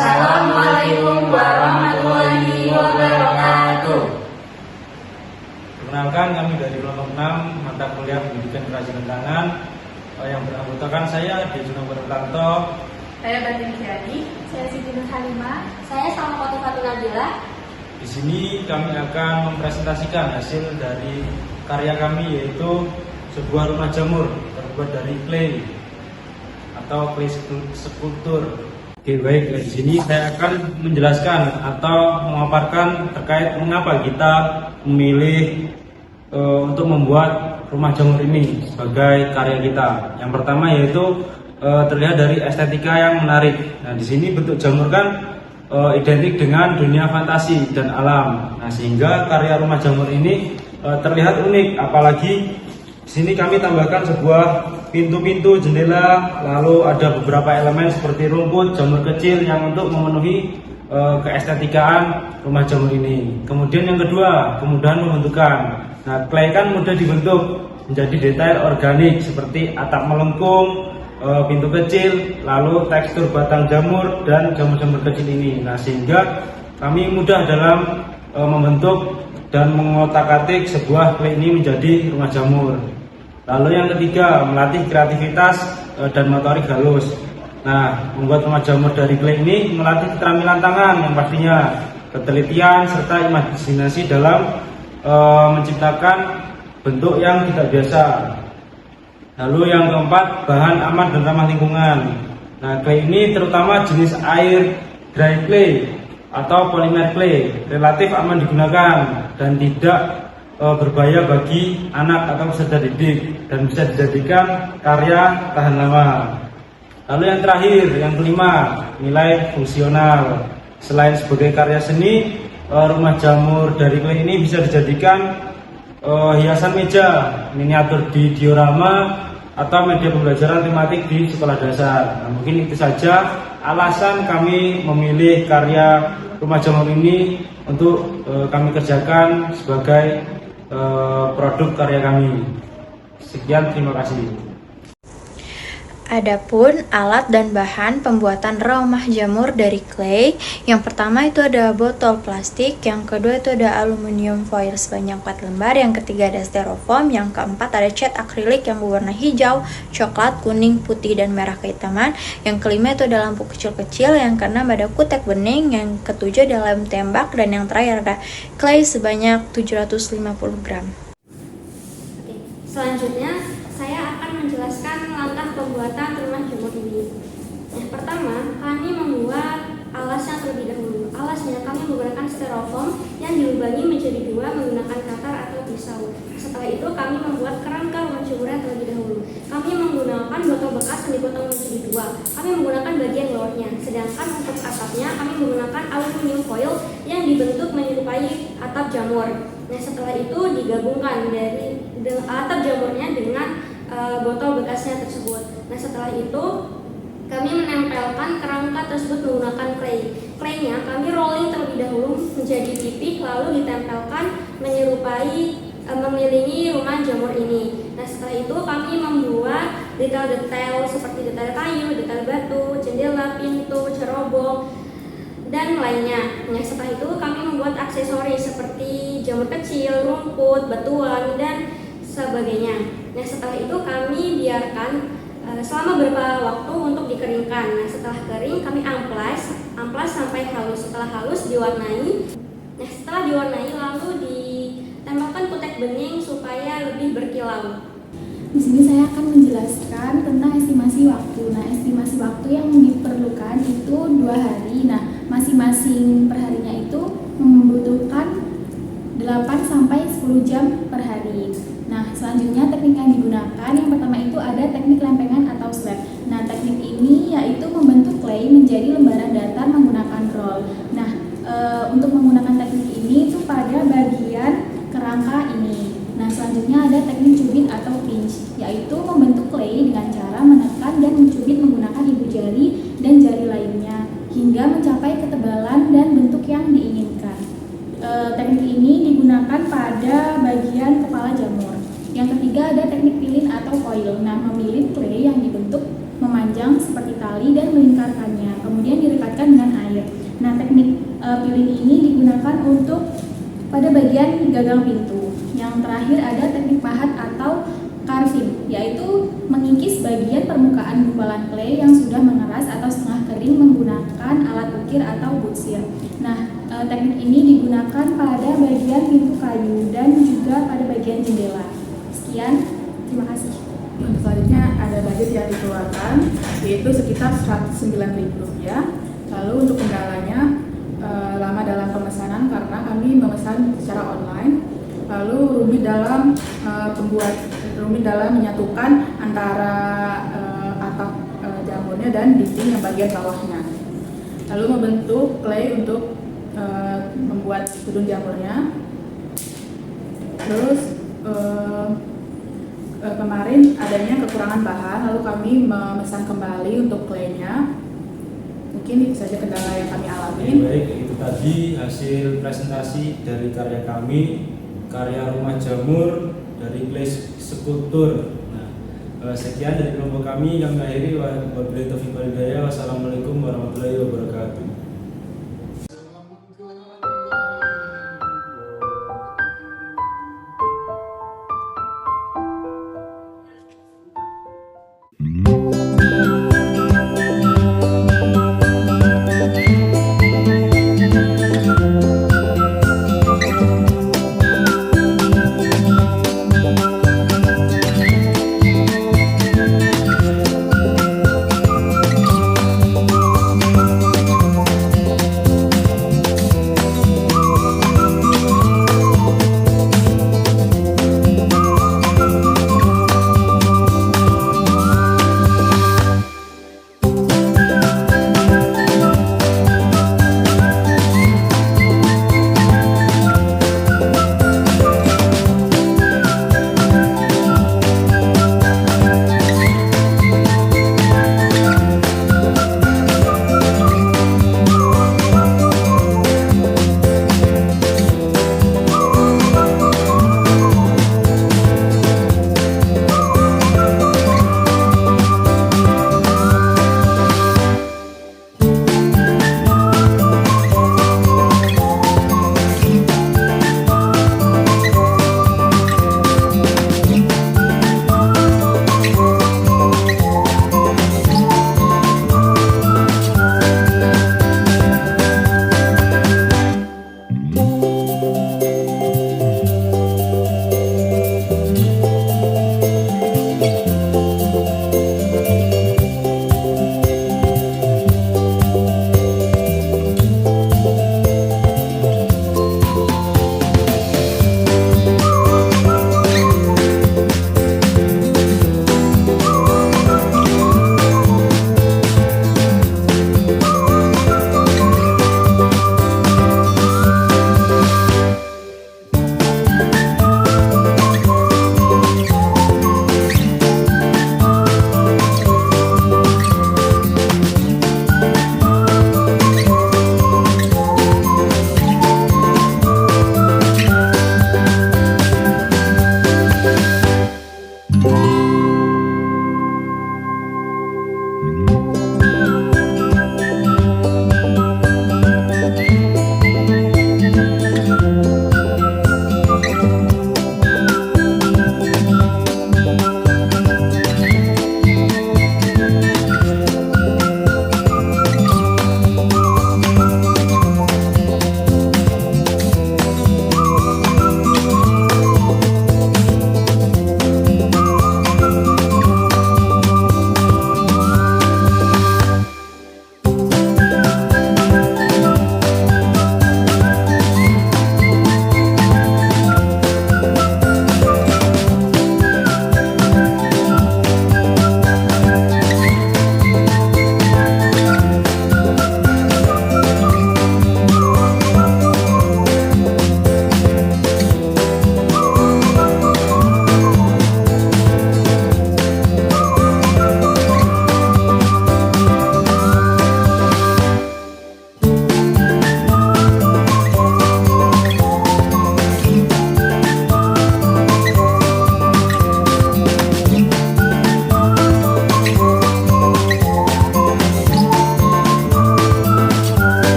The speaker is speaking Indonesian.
Assalamualaikum warahmatullahi wabarakatuh. Perkenalkan, kami dari kelompok 6 mata kuliah pendidikan kerajinan tangan yang beranggotakan saya Dejo Purwanto, saya Batin Syadi, saya Siti Nur Halimah, saya Salma Khotifatul Nabila. Di sini kami akan mempresentasikan hasil dari karya kami, yaitu sebuah rumah jamur terbuat dari clay atau clay skulptur. Oke, baik, di sini saya akan menjelaskan atau memaparkan terkait mengapa kita memilih untuk membuat rumah jamur ini sebagai karya kita. Yang pertama yaitu terlihat dari estetika yang menarik. Nah, di sini bentuk jamur kan identik dengan dunia fantasi dan alam. Nah, sehingga karya rumah jamur ini terlihat unik. Apalagi di sini kami tambahkan sebuah pintu-pintu, jendela, lalu ada beberapa elemen seperti rumput, jamur kecil yang untuk memenuhi keestetikaan rumah jamur ini. Kemudian yang kedua, kemudahan membentukkan. Nah, clay kan mudah dibentuk menjadi detail organik seperti atap melengkung, pintu kecil, lalu tekstur batang jamur dan jamur-jamur kecil ini. Nah, sehingga kami mudah dalam membentuk dan mengotak-atik sebuah clay ini menjadi rumah jamur. Lalu yang ketiga, melatih kreativitas dan motorik halus. Nah, membuat rumah jamur dari clay ini melatih keterampilan tangan yang pastinya, ketelitian serta imajinasi dalam menciptakan bentuk yang tidak biasa. Lalu yang keempat, bahan aman dan ramah lingkungan. Nah, clay ini terutama jenis air dry clay atau polymer clay relatif aman digunakan dan tidak berbahaya bagi anak atau peserta didik dan bisa dijadikan karya tahan lama. Lalu yang terakhir, yang kelima, nilai fungsional. Selain sebagai karya seni, rumah jamur dari clay ini bisa dijadikan hiasan meja, miniatur di diorama, atau media pembelajaran tematik di sekolah dasar. Nah, mungkin itu saja alasan kami memilih karya rumah jamur ini untuk kami kerjakan sebagai produk karya kami. Sekian, terima kasih. Adapun alat dan bahan pembuatan rumah jamur dari clay, yang pertama itu ada botol plastik, yang kedua itu ada aluminium foil sebanyak 4 lembar, yang ketiga ada styrofoam, yang keempat ada cat akrilik yang berwarna hijau, coklat, kuning, putih, dan merah kehitaman, yang kelima itu ada lampu kecil-kecil, yang keenam ada kutek bening, yang ketujuh ada lem tembak, dan yang terakhir ada clay sebanyak 750 gram. Oke, selanjutnya saya akan menjelaskan langkah pembuatan rumah jamur ini. Yang pertama, kami membuat alasnya terlebih dahulu. Alasnya kami menggunakan styrofoam yang dilubangi menjadi dua menggunakan katar atau pisau. Setelah itu kami membuat kerangka rumah jamurnya terlebih dahulu. Kami menggunakan botol bekas yang dipotong menjadi dua. Kami menggunakan bagian bawahnya. Sedangkan untuk atapnya kami menggunakan aluminium foil yang dibentuk menyerupai atap jamur. Nah, setelah itu digabungkan dari atap jamurnya dengan botol bekasnya tersebut. Nah, setelah itu kami menempelkan kerangka tersebut menggunakan clay. Claynya kami rolling terlebih dahulu menjadi pipih, lalu ditempelkan menyerupai mengelilingi rumah jamur ini. Nah, setelah itu kami membuat detail-detail seperti detail kayu, detail batu, jendela, pintu, cerobong, dan lainnya. Nah, setelah itu kami membuat aksesoris seperti jamur kecil, rumput, batuan, dan sebagainya. Nah, setelah itu kami biarkan selama beberapa waktu untuk dikeringkan. Nah, setelah kering kami amplas sampai halus. Setelah halus diwarnai. Nah, setelah diwarnai lalu ditembakkan kutek bening supaya lebih berkilau. Di sini saya akan menjelaskan tentang estimasi waktu. Nah, estimasi waktu yang diperlukan itu 2 hari. Nah, masing-masing perharinya itu membutuhkan 8 sampai 10 jam per hari. Nah, selanjutnya teknik yang digunakan, yang pertama itu ada teknik lempengan atau slab. Nah, teknik ini yaitu membentuk clay menjadi lembaran datar menggunakan roll. Nah, untuk menggunakan teknik ini itu pada bagian kerangka ini. Nah, selanjutnya ada teknik cubit atau pinch, yaitu membentuk clay dengan cara menekan dan mencubit menggunakan ibu jari dan jari lainnya hingga mencapai ketebalan dan bentuk yang diinginkan. Teknik ini digunakan pada bagian kepala jamur. Yang ketiga ada teknik pilin atau coil. Nah, memilin clay yang dibentuk memanjang seperti tali dan melingkarkannya, kemudian direkatkan dengan air. air. Nah, teknik peeling ini digunakan untuk pada bagian gagang pintu. Yang terakhir ada teknik pahat atau carving, yaitu mengikis bagian permukaan gumpalan clay yang sudah mengeras atau setengah kering menggunakan alat ukir atau butsir. Nah, teknik ini digunakan pada bagian pintu kayu dan juga pada bagian jendela. Sekian, terima kasih. Untuk selanjutnya ada budget yang dikeluarkan yaitu sekitar Rp109.000. Lalu untuk kendalanya lama dalam pemesanan karena kami memesan secara online. Lalu rumit dalam menyatukan antara atap jamurnya dan dinding yang bagian bawahnya. Lalu membentuk clay untuk membuat tudung jamurnya. Terus kemarin adanya kekurangan bahan, lalu kami memesan kembali untuk claynya. Mungkin itu saja kendala yang kami alami. Baik, itu tadi hasil presentasi dari karya kami, karya rumah jamur dari clay skulptur. Nah, sekian dari kelompok kami. Kami akhiri. Wabillahi taufiq wal hidayah. Wassalamualaikum warahmatullahi wabarakatuh.